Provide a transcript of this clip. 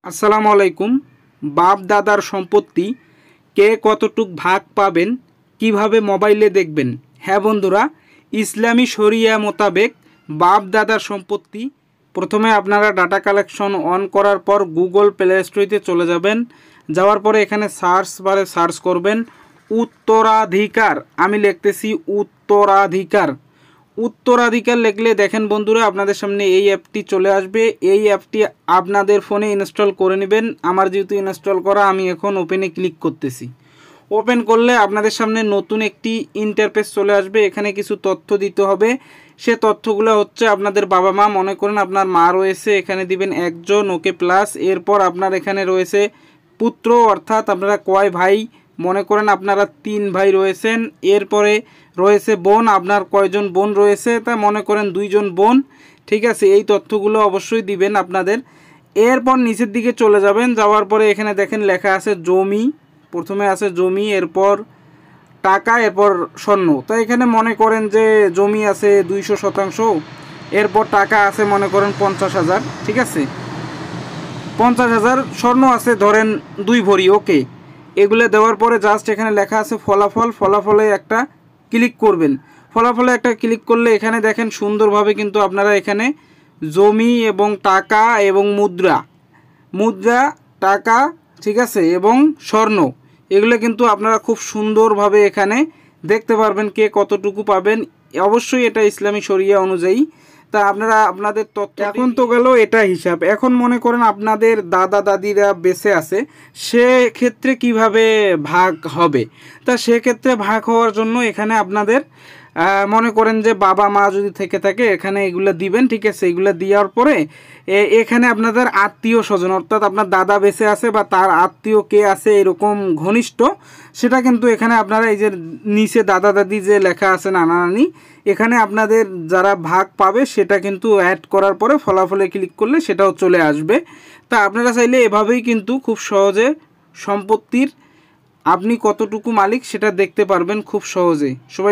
আসসালামু আলাইকুম। বাপ দাদার সম্পত্তি কে কতটুক ভাগ পাবেন, কিভাবে মোবাইলে দেখবেন। হ্যাঁ বন্ধুরা, ইসলামী শরিয়া মোতাবেক বাপ দাদার সম্পত্তি প্রথমে আপনারা ডাটা কালেকশন অন করার পর গুগল প্লে স্টোরে চলে যাবেন। যাওয়ার পরে এখানে সার্চ বারে সার্চ করবেন উত্তরাধিকার। আমি লিখতেছি উত্তরাধিকার। উত্তরাধিকার লিখলে দেখেন বন্ধুরা, আপনাদের সামনে এই অ্যাপটি চলে আসবে। এই অ্যাপটি আপনাদের ফোনে ইনস্টল করে নেবেন। আমার যেহেতু ইনস্টল করা, আমি এখন ওপেনে ক্লিক করতেছি। ওপেন করলে আপনাদের সামনে নতুন একটি ইন্টারফেস চলে আসবে। এখানে কিছু তথ্য দিতে হবে। সে তথ্যগুলো হচ্ছে আপনাদের বাবা মা, মনে করেন আপনার মা রয়েছে, এখানে দিবেন একজন, ওকে প্লাস। এরপর আপনার এখানে রয়েছে পুত্র, অর্থাৎ আপনারা কয় ভাই, মনে করেন আপনারা 3 ভাই রয়েছেন। এরপরে রয়েছে বোন, আপনার কয়জন বোন রয়েছে, তা মনে করেন 2 জন বোন। ঠিক আছে, এই তথ্যগুলো অবশ্যই দিবেন আপনাদের। এরপর নিচের দিকে চলে যাবেন। যাওয়ার পরে এখানে দেখেন লেখা আছে জমি। প্রথমে আছে জমি, এরপর টাকা, এরপর স্বর্ণ। তো এখানে মনে করেন যে জমি আছে 200%, এরপর টাকা আছে মনে করেন 50,000। ঠিক আছে, 50,000। স্বর্ণ আছে ধরেন 2 ভরি। ওকে, এগুলো দেওয়ার পরে জাস্ট এখানে লেখা আছে ফলাফল। ফলাফলে একটা ক্লিক করবেন। ফলাফলে একটা ক্লিক করলে এখানে দেখেন সুন্দরভাবে কিন্তু আপনারা এখানে জমি এবং টাকা এবং মুদ্রা, টাকা, ঠিক আছে, এবং স্বর্ণ, এগুলো কিন্তু আপনারা খুব সুন্দরভাবে এখানে দেখতে পারবেন কে কতটুকু পাবেন। অবশ্যই এটা ইসলামী শরিয়া অনুযায়ী। তা আপনারা আপনাদের তথ্য, এখন তো গেল এটা হিসাব। এখন মনে করেন আপনাদের দাদা দাদিরা বেঁচে আছে, সেক্ষেত্রে কিভাবে ভাগ হবে। তা সেক্ষেত্রে ভাগ হওয়ার জন্য এখানে আপনাদের মনে করেন যে বাবা মা যদি থেকে থাকে, এখানে এগুলো দিবেন। ঠিক আছে, এগুলো দেওয়ার পরে এখানে আপনাদের আত্মীয় স্বজন, অর্থাৎ আপনার দাদা বেঁচে আছে বা তার আত্মীয় কে আছে এরকম ঘনিষ্ঠ, সেটা কিন্তু এখানে আপনারা এই যে নিচে দাদা দাদি যে লেখা আছে নানা নানি, এখানে আপনাদের যারা ভাগ পাবে সেটা কিন্তু অ্যাড করার পরে ফলাফলে ক্লিক করলে সেটাও চলে আসবে। তা আপনারা চাইলে এভাবেই কিন্তু খুব সহজে সম্পত্তির আপনি কতটুকু মালিক সেটা দেখতে পারবেন খুব সহজেই। সবাই